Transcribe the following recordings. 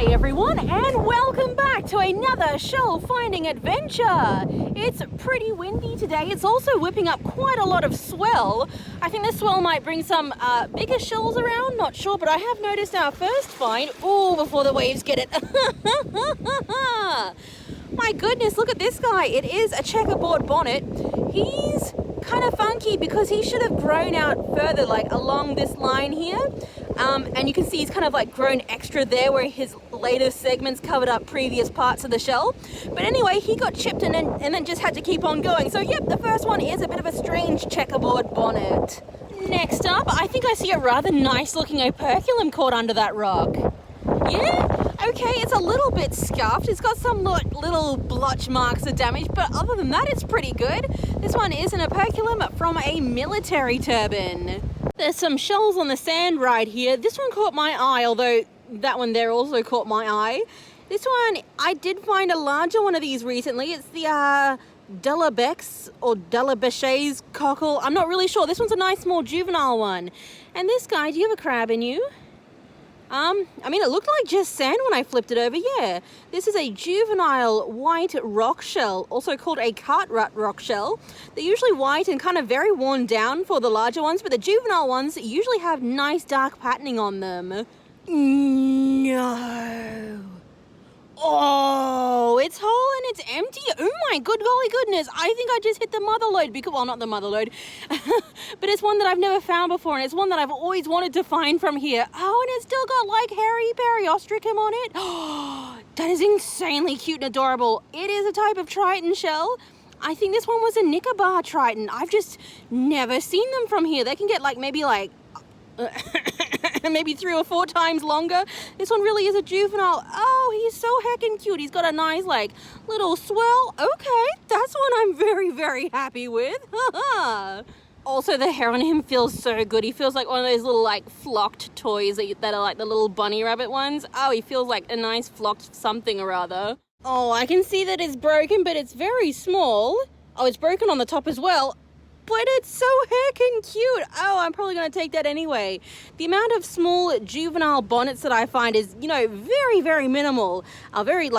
G'day everyone, and welcome back to another shell finding adventure. It's pretty windy today. It's also whipping up quite a lot of swell. I think the swell might bring some bigger shells around, not sure, but I have noticed our first find. Oh, before the waves get it. My goodness, look at this guy. It is a checkerboard bonnet. He's kind of funky because he should have grown out further, like along this line here. And you can see he's kind of like grown extra there where his later segments covered up previous parts of the shell. But anyway, he got chipped and then just had to keep on going. So yep, the first one is a bit of a strange checkerboard bonnet. Next up, I think I see a rather nice looking operculum caught under that rock. Yeah, okay, it's a little bit scuffed. It's got some little blotch marks of damage, but other than that, it's pretty good. This one is an operculum from a military turban. There's some shells on the sand right here. This one caught my eye, although that one there also caught my eye. This one, I did find a larger one of these recently. It's the Delabex or Delabechet's cockle. I'm not really sure. This one's a nice small juvenile one. And this guy, do you have a crab in you? I mean, it looked like just sand when I flipped it over, yeah. This is a juvenile white rock shell, also called a cartwright rock shell. They're usually white and kind of very worn down for the larger ones, but the juvenile ones usually have nice dark patterning on them. No. Oh, it's whole and it's empty. Oh my good golly goodness. I think I just hit the mother lode because, well, not the mother lode, but it's one that I've never found before, and it's one that I've always wanted to find from here. Oh, and it's still got like hairy periostracum on it. Oh, that is insanely cute and adorable. It is a type of triton shell. I think this one was a Nicobar triton. I've just never seen them from here. They can get like maybe 3 or 4 times longer. This one really is a juvenile. Oh, he's so heckin' cute. He's got a nice like little swell. Okay, that's one I'm very, very happy with. Also, the hair on him feels so good. He feels like one of those little like flocked toys that are like the little bunny rabbit ones. Oh, he feels like a nice flocked something or other. Oh, I can see that it's broken, but it's very small. Oh, it's broken on the top as well. But it's so heckin' cute. Oh, I'm probably going to take that anyway. The amount of small juvenile bonnets that I find is, you know, very, very minimal. A very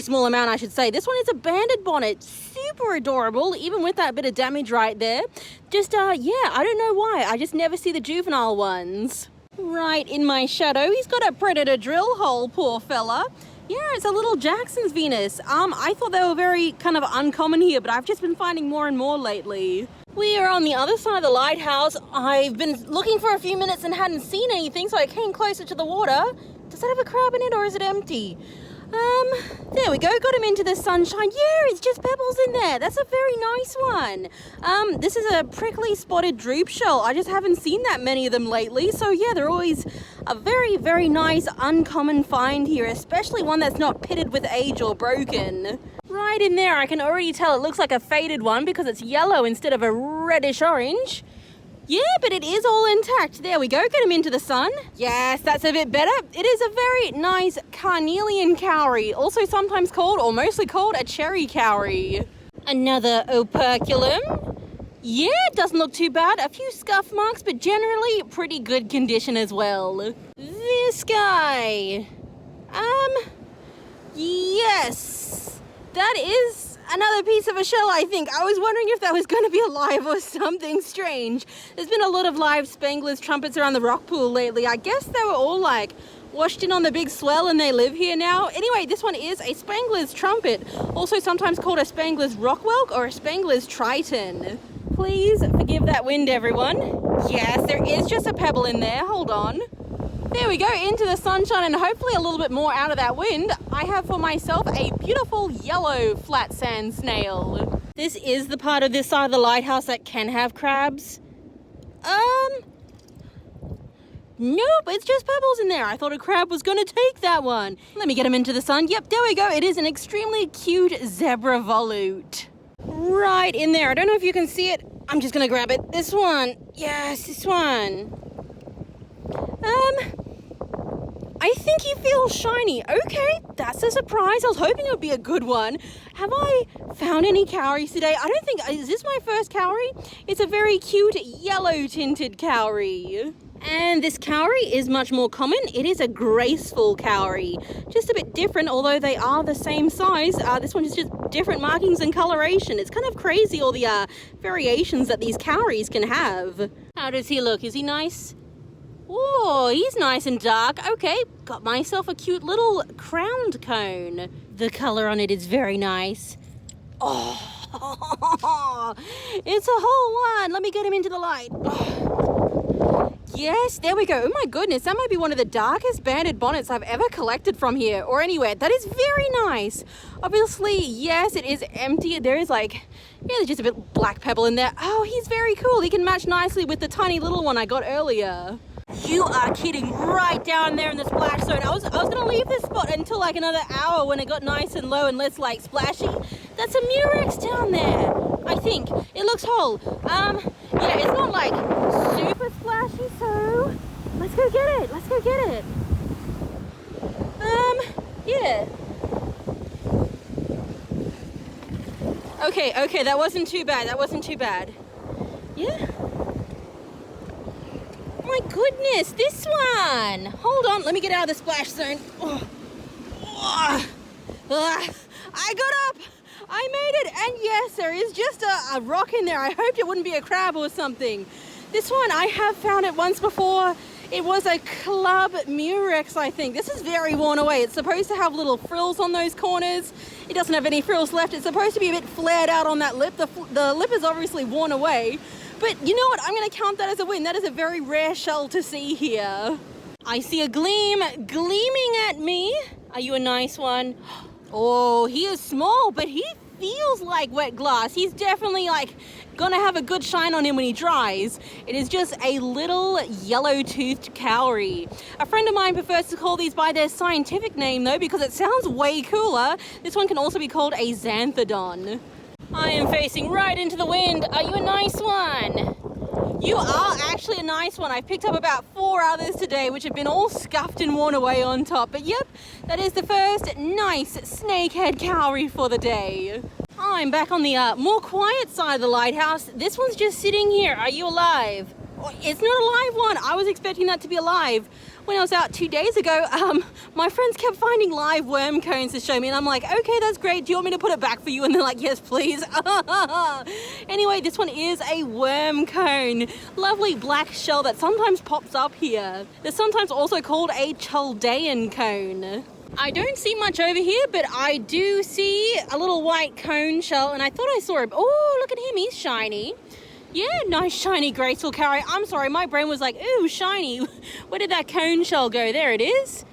small amount, I should say. This one is a banded bonnet. Super adorable, even with that bit of damage right there. Just, yeah, I don't know why. I just never see the juvenile ones. Right in my shadow, he's got a predator drill hole, poor fella. Yeah, it's a little Jackson's Venus. I thought they were very kind of uncommon here, but I've just been finding more and more lately. We are on the other side of the lighthouse. I've been looking for a few minutes and hadn't seen anything, so I came closer to the water. Does that have a crab in it, or is it empty? There we go, got him into the sunshine. Yeah, it's just pebbles in there. That's a very nice one. This is a prickly spotted droop shell. I just haven't seen that many of them lately. So yeah, they're always a very, very nice uncommon find here, especially one that's not pitted with age or broken. Right in there, I can already tell it looks like a faded one because it's yellow instead of a reddish orange. Yeah, but it is all intact. There we go. Get him into the sun. Yes, that's a bit better. It is a very nice carnelian cowrie, also sometimes called, or mostly called, a cherry cowrie. Another operculum. Yeah, it doesn't look too bad. A few scuff marks, but generally pretty good condition as well. This guy. Yes. That is another piece of a shell, I think. I was wondering if that was going to be alive or something strange. There's been a lot of live Spangler's trumpets around the rock pool lately. I guess they were all like washed in on the big swell and they live here now. Anyway, this one is a Spangler's trumpet, also sometimes called a Spangler's rockwhelk or a Spangler's triton. Please forgive that wind, everyone. Yes, there is just a pebble in there. Hold on. There we go, into the sunshine and hopefully a little bit more out of that wind. I have for myself a beautiful yellow flat sand snail. This is the part of this side of the lighthouse that can have crabs. Nope, it's just pebbles in there. I thought a crab was going to take that one. Let me get him into the sun. Yep, there we go. It is an extremely cute zebra volute. Right in there. I don't know if you can see it. I'm just going to grab it. This one. Yes, this one. I think he feels shiny. Okay, that's a surprise. I was hoping it would be a good one. Have I found any cowries today? I don't think, is this my first cowrie? It's a very cute yellow tinted cowrie. And this cowrie is much more common. It is a graceful cowrie. Just a bit different, although they are the same size. This one is just different markings and coloration. It's kind of crazy, all the variations that these cowries can have. How does he look? Is he nice? Oh, he's nice and dark. Okay, got myself a cute little crowned cone. The color on it is very nice. Oh, it's a whole one. Let me get him into the light. Yes, there we go. Oh my goodness, that might be one of the darkest banded bonnets I've ever collected from here or anywhere. That is very nice. Obviously, yes, it is empty. There is there's just a bit black pebble in there. Oh, he's very cool. He can match nicely with the tiny little one I got earlier. You are kidding, right down there in the splash zone. I was gonna leave this spot until like another hour when it got nice and low and less like splashy. That's a murex down there, I think. It looks whole. Yeah, it's not like super splashy, so let's go get it. Let's go get it. Yeah. Okay, that wasn't too bad. That wasn't too bad. Yeah. My goodness, this one. Hold on, let me get out of the splash zone. I got up. I made it, and yes, there is just a rock in there. I hoped it wouldn't be a crab or something. This one, I have found it once before. It was a club murex, I think. This is very worn away. It's supposed to have little frills on those corners. It doesn't have any frills left. It's supposed to be a bit flared out on that lip. The lip is obviously worn away. But you know what? I'm going to count that as a win. That is a very rare shell to see here. I see a gleam gleaming at me. Are you a nice one? Oh, he is small, but he feels like wet glass. He's definitely gonna have a good shine on him when he dries. It is just a little yellow-toothed cowrie. A friend of mine prefers to call these by their scientific name though, because it sounds way cooler. This one can also be called a xanthodon. I am facing right into the wind. Are you a nice one? You are actually a nice one. I've picked up about 4 others today, which have been all scuffed and worn away on top. But yep, that is the first nice snakehead cowrie for the day. I'm back on the more quiet side of the lighthouse. This one's just sitting here. Are you alive? It's not a live one. I was expecting that to be alive. When I was out 2 days ago, my friends kept finding live worm cones to show me, and I'm like, okay, that's great. Do you want me to put it back for you? And they're like, yes, please. Anyway, this one is a worm cone. Lovely black shell that sometimes pops up here. They're sometimes also called a Chaldean cone. I don't see much over here, but I do see a little white cone shell, and I thought I saw him. Oh, look at him. He's shiny. Yeah, nice shiny graceful cowrie. I'm sorry, my brain was like, ooh, shiny. Where did that cone shell go? There it is.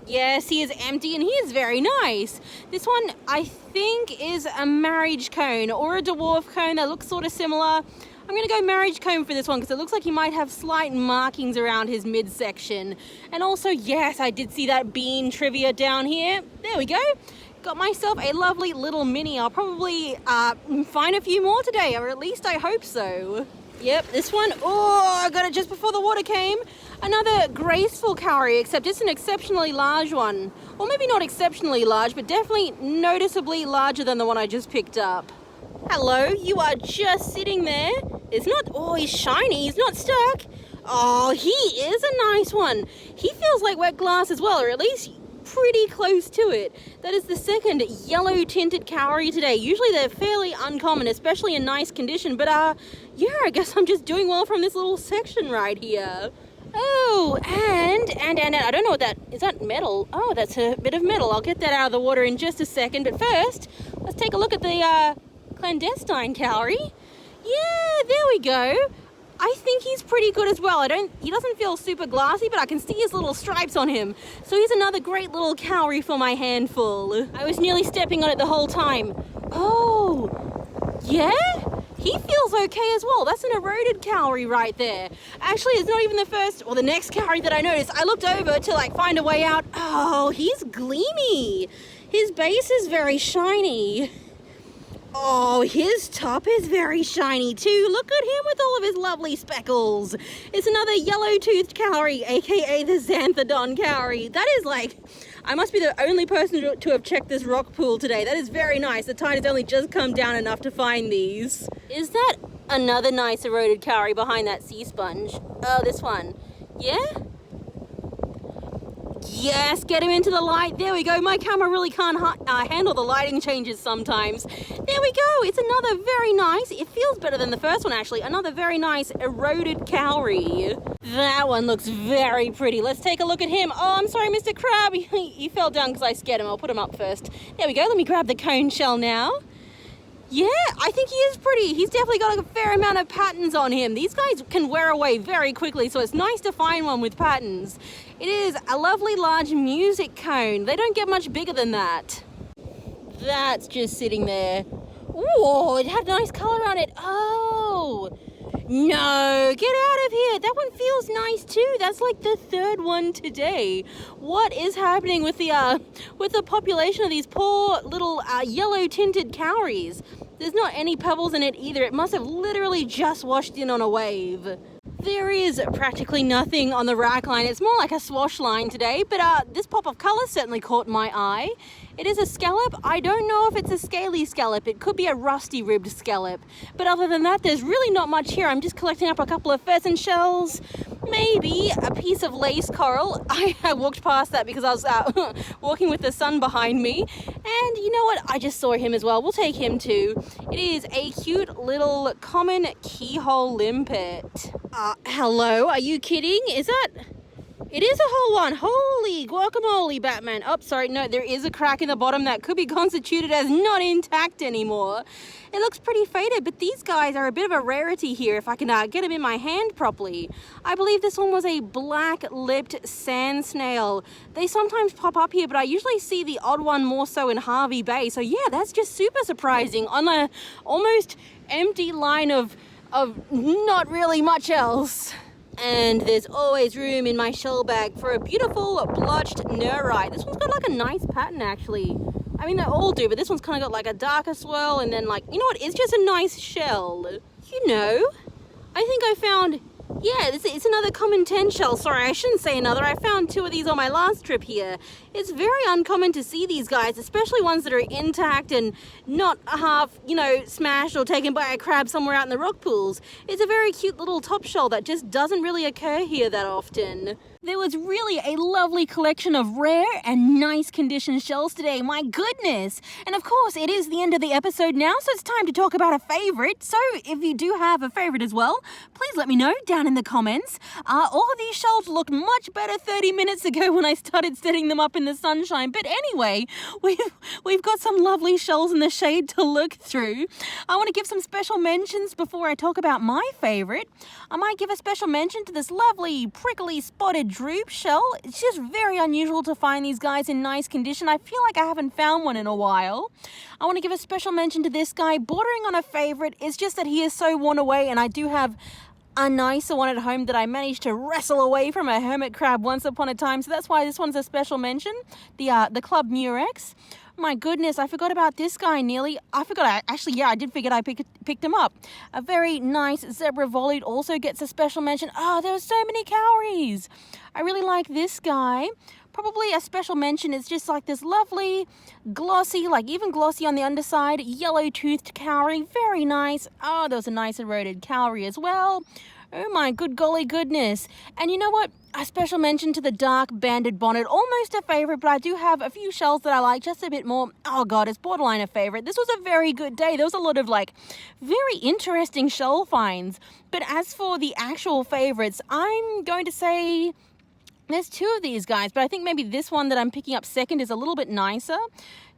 Yes, he is empty and he is very nice. This one, I think, is a marriage cone or a dwarf cone that looks sort of similar. I'm going to go marriage cone for this one because it looks like he might have slight markings around his midsection. And also, yes, I did see that bean trivia down here. There we go. Got myself a lovely little mini. I'll probably find a few more today, or at least I hope so. Yep, this one, oh, I got it just before the water came. Another graceful cowrie, except it's an exceptionally large one. Or maybe not exceptionally large, but definitely noticeably larger than the one I just picked up. Hello, you are just sitting there. It's not, oh, he's shiny, he's not stuck. Oh, he is a nice one. He feels like wet glass as well, or at least pretty close to it. That is the second yellow tinted cowrie today. Usually they're fairly uncommon, especially in nice condition, but yeah, I guess I'm just doing well from this little section right here. Oh, and I don't know what that is. That metal? Oh, that's a bit of metal. I'll get that out of the water in just a second, but first let's take a look at the clandestine cowrie. Yeah, there we go. I think he's pretty good as well. He doesn't feel super glassy, but I can see his little stripes on him. So he's another great little cowrie for my handful. I was nearly stepping on it the whole time. Oh, yeah? He feels okay as well. That's an eroded cowrie right there. Actually, it's not even the first or the next cowrie that I noticed. I looked over to find a way out. Oh, he's gleamy. His base is very shiny. Oh, his top is very shiny too. Look at him with all of his lovely speckles. It's another yellow-toothed cowrie, aka the xanthodon cowrie. That is I must be the only person to have checked this rock pool today. That is very nice. The tide has only just come down enough to find these. Is that another nice eroded cowrie behind that sea sponge? Oh, this one. Yeah? Yes, get him into the light. There we go. My camera really can't handle the lighting changes sometimes. There we go. It's another very nice, it feels better than the first one actually, another very nice eroded cowrie. That one looks very pretty. Let's take a look at him. Oh, I'm sorry, Mr. Crab. He fell down because I scared him. I'll put him up first. There we go. Let me grab the cone shell now. Yeah, I think he is pretty. He's definitely got a fair amount of patterns on him. These guys can wear away very quickly, so it's nice to find one with patterns. It is a lovely large music cone. They don't get much bigger than that. That's just sitting there. Whoa, it had a nice color on it. Oh, no, get out of here. That one feels nice too. That's like the third one today. What is happening with the population of these poor little yellow tinted cowries? There's not any pebbles in it either. It must have literally just washed in on a wave. There is practically nothing on the rack line. It's more like a swash line today, but this pop of color certainly caught my eye. It is a scallop. I don't know if it's a scaly scallop. It could be a rusty ribbed scallop. But other than that, there's really not much here. I'm just collecting up a couple of pheasant shells, maybe a piece of lace coral. I walked past that because I was walking with the sun behind me. And you know what? I just saw him as well. We'll take him too. It is a cute little common keyhole limpet. Hello? Are you kidding? Is that... It is a whole one. Holy guacamole, Batman. Oh, sorry. No, there is a crack in the bottom that could be constituted as not intact anymore. It looks pretty faded, but these guys are a bit of a rarity here if I can get them in my hand properly. I believe this one was a black-lipped sand snail. They sometimes pop up here, but I usually see the odd one more so in Harvey Bay. So yeah, that's just super surprising on a almost empty line of not really much else. And there's always room in my shell bag for a beautiful blotched nerite. This one's got like a nice pattern actually. I mean, they all do, but this one's kind of got like a darker swirl and then like, you know what, it's just a nice shell. You know, I think I found, yeah, it's another common 10 shell. Sorry, I shouldn't say another. I found 2 of these on my last trip here. It's very uncommon to see these guys, especially ones that are intact and not half, you know, smashed or taken by a crab somewhere out in the rock pools. It's a very cute little top shell that just doesn't really occur here that often. There was really a lovely collection of rare and nice condition shells today, my goodness. And of course, it is the end of the episode now, so it's time to talk about a favorite. So if you do have a favorite as well, please let me know down in the comments. All of these shells looked much better 30 minutes ago when I started setting them up in the sunshine. But anyway, we've got some lovely shells in the shade to look through. I want to give some special mentions before I talk about my favorite. I might give a special mention to this lovely prickly spotted droop shell. It's just very unusual to find these guys in nice condition. I feel like I haven't found one in a while. I want to give a special mention to this guy, bordering on a favorite. It's just that he is so worn away, and I do have a nicer one at home that I managed to wrestle away from a hermit crab once upon a time. So that's why this one's a special mention. The club murex. My goodness, I forgot about this guy nearly. Actually, I did forget I picked him up. A very nice zebra volute also gets a special mention. Oh, there are so many cowries. I really like this guy. Probably a special mention is just like this lovely, glossy, like even glossy on the underside, yellow-toothed cowrie. Very nice. Oh, there was a nice eroded cowrie as well. Oh my good golly goodness. And you know what? A special mention to the dark banded bonnet. Almost a favorite, but I do have a few shells that I like just a bit more. Oh God, it's borderline a favorite. This was a very good day. There was a lot of like very interesting shell finds. But as for the actual favorites, I'm going to say there's 2 of these guys, but I think maybe this one that I'm picking up second is a little bit nicer.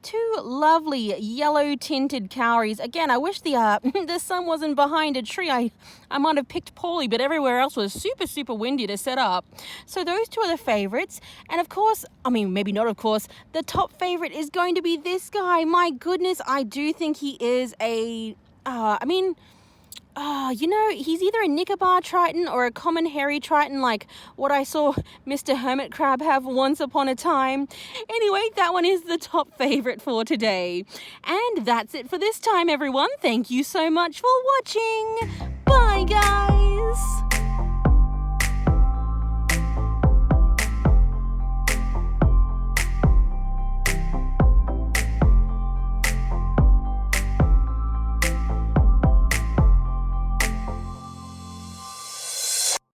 2 lovely yellow tinted cowries. Again, I wish the sun wasn't behind a tree. I might have picked poorly, but everywhere else was super windy to set up. So those 2 are the favorites. And of course, I mean, maybe not of course, the top favorite is going to be this guy. My goodness, I do think he is a, you know, he's either a Nicobar triton or a common hairy triton like what I saw Mr. Hermit Crab have once upon a time. Anyway, that one is the top favorite for today. And that's it for this time, everyone. Thank you so much for watching. Bye, guys.